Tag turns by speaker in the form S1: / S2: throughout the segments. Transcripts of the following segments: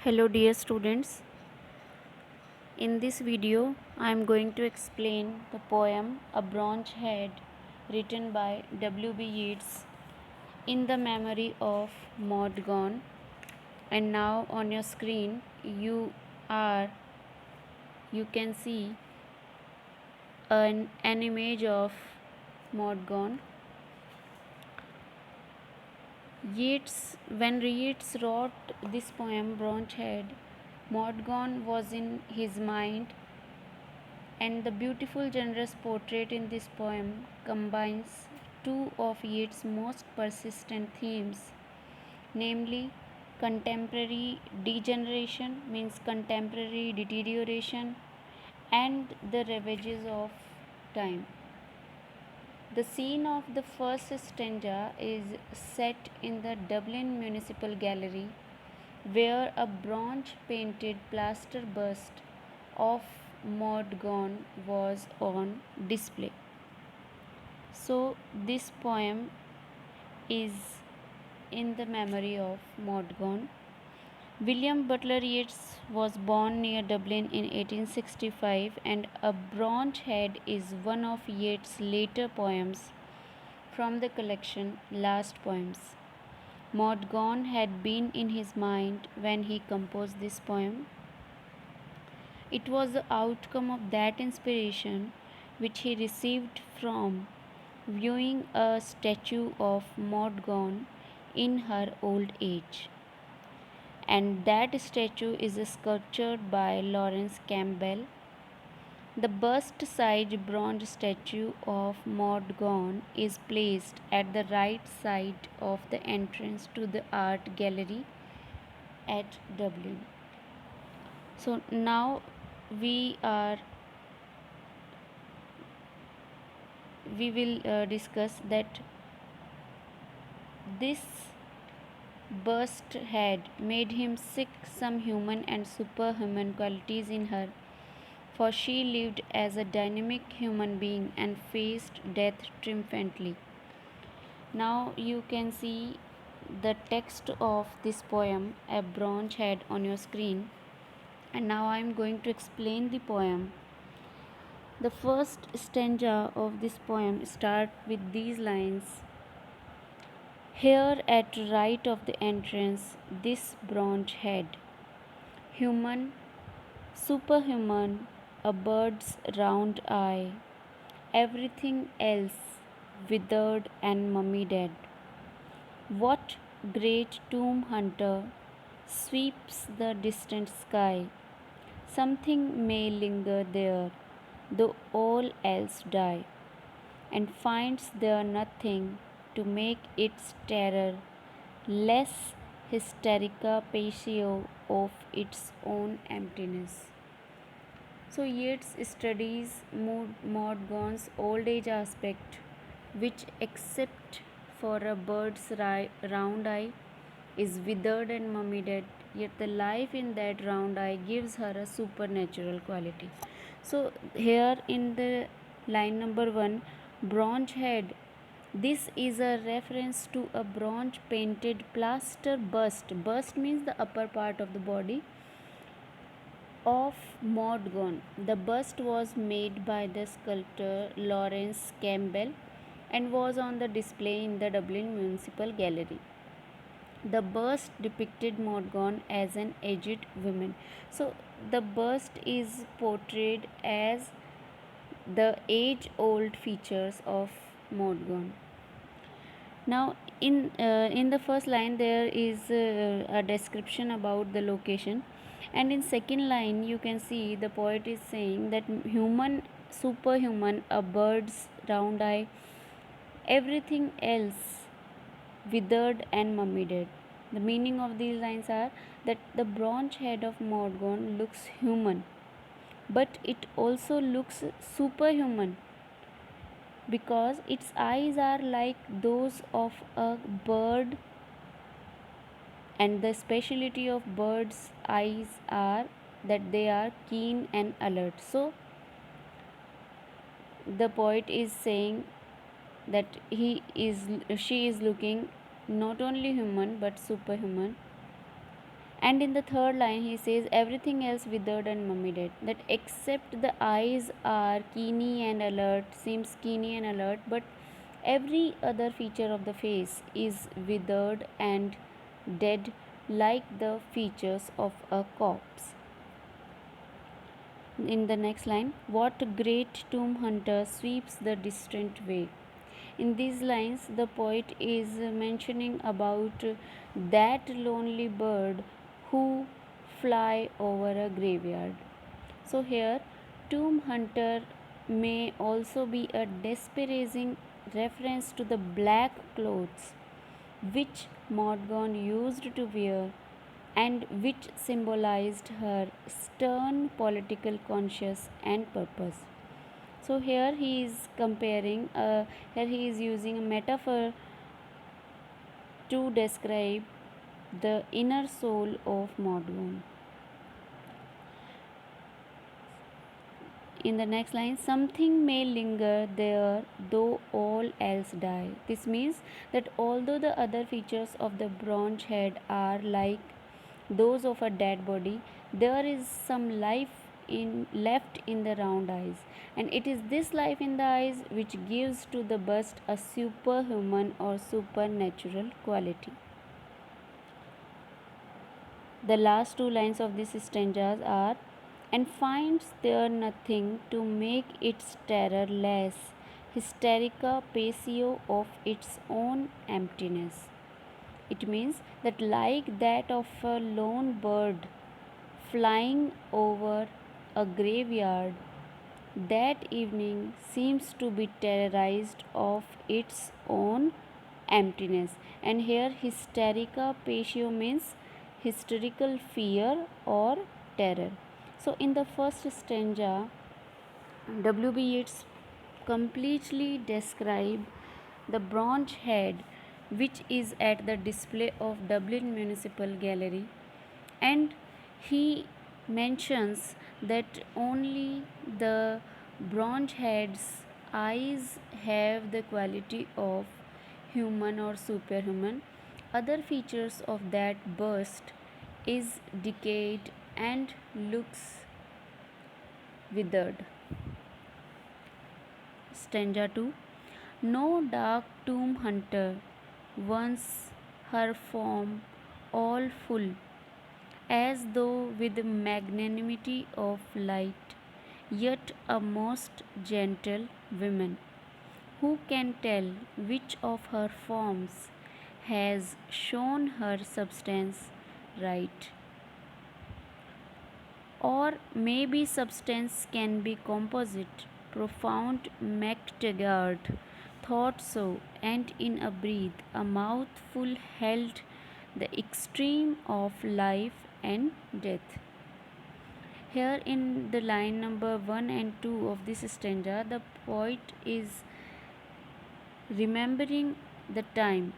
S1: Hello dear students, in this video I am going to explain the poem A Bronze Head written by W.B. Yeats in the memory of Maud Gonne. And now on your screen are you can see an image of Maud Gonne. When Yeats wrote this poem Bronze Head, Maud Gonne was in his mind, and the beautiful generous portrait in this poem combines two of Yeats' most persistent themes, namely contemporary degeneration, means contemporary deterioration, and the ravages of time. The scene of the first stanza is set in the Dublin Municipal Gallery, where a bronze painted plaster bust of Maud Gonne was on display. So, this poem is in the memory of Maud Gonne. William Butler Yeats was born near Dublin in 1865, and A Bronze Head is one of Yeats' later poems from the collection Last Poems. Maud Gonne had been in his mind when he composed this poem. It was the outcome of that inspiration which he received from viewing a statue of Maud Gonne in her old age. And that statue is sculptured by Lawrence Campbell. The bust-sized bronze statue of Maud Gonne is placed at the right side of the entrance to the art gallery at Dublin. So now we will discuss that this bust had made him seek some human and superhuman qualities in her, for she lived as a dynamic human being and faced death triumphantly. Now you can see the text of this poem, A Bronze Head, on your screen, and now I am going to explain the poem. The first stanza of this poem starts with these lines: Here at right of the entrance, this bronze head, human, superhuman, a bird's round eye, everything else withered and mummy dead. What great tomb hunter sweeps the distant sky? Something may linger there, though all else die, and finds there nothing to make its terror less hysterica patio of its own emptiness. So Yeats studies Maud Gonne's old age aspect, which, except for a bird's round eye, is withered and mummy dead, yet the life in that round eye gives her a supernatural quality. So here in the line number 1, bronze head, this is a reference to a bronze painted plaster bust. Bust means the upper part of the body of Maud Gonne. The bust was made by the sculptor Lawrence Campbell and was on the display in the Dublin Municipal Gallery. The bust depicted Maud Gonne as an aged woman. So the bust is portrayed as the age-old features of Maud Gonne. Now in the first line there is a description about the location, and in second line you can see the poet is saying that human, superhuman, a bird's round eye, everything else withered and mummy dead. The meaning of these lines are that the bronze head of Maud Gonne looks human, but it also looks superhuman because its eyes are like those of a bird, and the speciality of birds' eyes are that they are keen and alert. So the poet is saying that she is looking not only human but superhuman, And in the third line he says everything else withered and mummy dead, that except the eyes are keeny and alert, seems keeny and alert, but every other feature of the face is withered and dead, like the features of a corpse. In the next line, what great tomb hunter sweeps the distant way. In these lines, the poet is mentioning about that lonely bird who fly over a graveyard. So here, tomb hunter may also be a disparaging reference to the black clothes which Morgan used to wear and which symbolized her stern political conscience and purpose. So here he is comparing, here he is using a metaphor to describe the inner soul of Morgan. In the next line, something may linger there though all else die. This means that although the other features of the bronze head are like those of a dead body, there is some life left in the round eyes, and it is this life in the eyes which gives to the bust a superhuman or supernatural quality. The last two lines of this stanzas are, and finds there nothing to make its terror less, hysterica patio of its own emptiness. It means that, like that of a lone bird flying over a graveyard, that evening seems to be terrorized of its own emptiness. And here, hysterica patio means hysterical fear or terror. So, in the first stanza, W.B. Yeats completely describe the bronze head which is at the display of Dublin Municipal Gallery, and he mentions that only the bronze head's eyes have the quality of human or superhuman. Other features of that bust is decayed and looks withered. Stanza 2. No dark tomb hunter, once her form all full, as though with magnanimity of light, yet a most gentle woman. Who can tell which of her forms has shown her substance right? Or maybe substance can be composite. Profound MacTaggart thought so, and in a breath, a mouthful held the extreme of life and death. Here in the line number 1 and 2 of this stanza, the poet is remembering the time.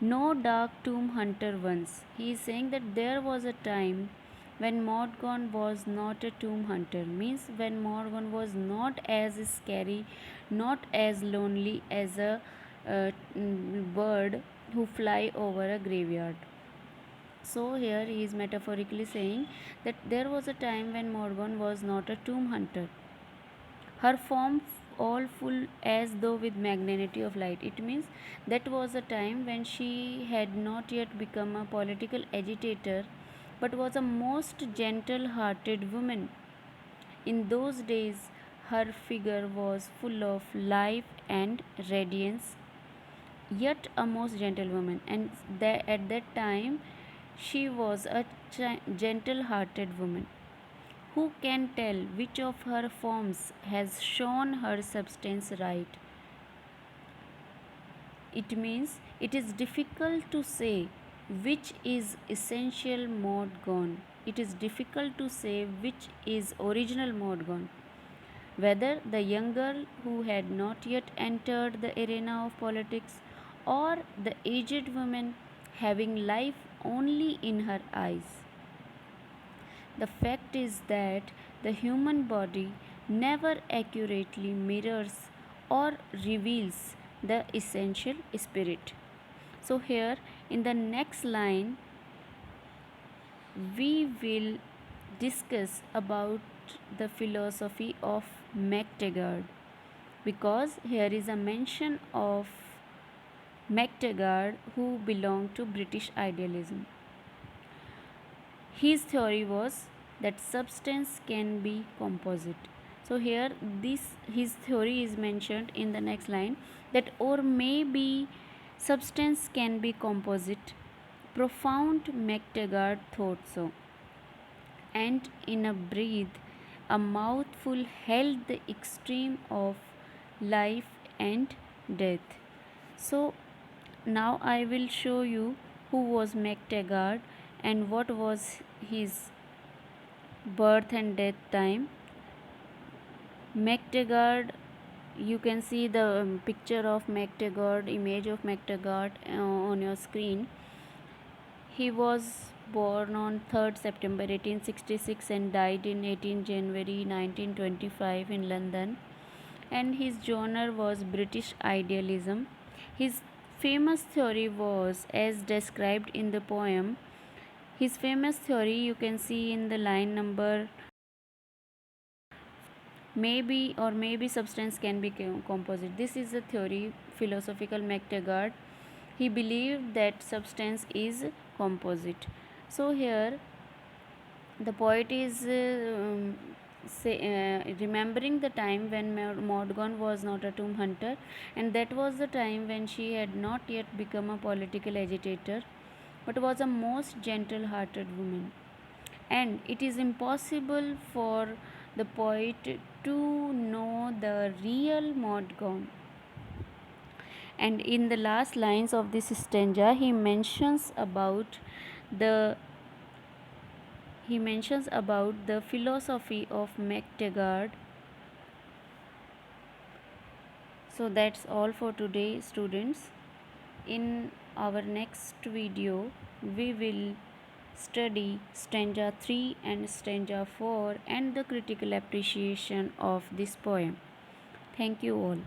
S1: No dark tomb hunter once. He is saying that there was a time when Morgan was not a tomb hunter, means when Morgan was not as scary, not as lonely as a bird who fly over a graveyard. So here he is metaphorically saying that there was a time when Morgan was not a tomb hunter. Her form all full as though with magnanimity of light. It means that was a time when she had not yet become a political agitator, but was a most gentle hearted woman. In those days, her figure was full of life and radiance, yet a most gentle woman. And at that time, she was a gentle hearted woman. Who can tell which of her forms has shown her substance right? It means it is difficult to say which is essential mode gone. It is difficult to say which is original mode gone. Whether the young girl who had not yet entered the arena of politics, or the aged woman having life only in her eyes. The fact is that the human body never accurately mirrors or reveals the essential spirit. So, here in the next line, we will discuss about the philosophy of MacTaggart, because here is a mention of MacTaggart, who belonged to British idealism. His theory was that substance can be composite. So here this his theory is mentioned in the next line, that or maybe substance can be composite. Profound MacTaggart thought so. And in a breath, a mouthful held the extreme of life and death. So now I will show you who was MacTaggart and what was his birth and death time. MacTaggart, you can see the picture of MacTaggart, image of MacTaggart on your screen. He was born on 3rd September 1866 and died in 18 January 1925 in London, and his genre was British idealism. His famous theory was as described in the poem. His famous theory you can see in the line number, maybe substance can be composite. This is the theory philosophical MacTaggart. He believed that substance is composite. So here the poet is remembering the time when Mordaunt was not a tomb hunter, and that was the time when she had not yet become a political agitator, but was a most gentle hearted woman. And it is impossible for the poet to know the real Mordaunt. And in the last lines of this stanza, the he mentions about the philosophy of MacTaggart. So that's all for today, students. In our next video, we will study stanza 3 and stanza 4 and the critical appreciation of this poem. Thank you all.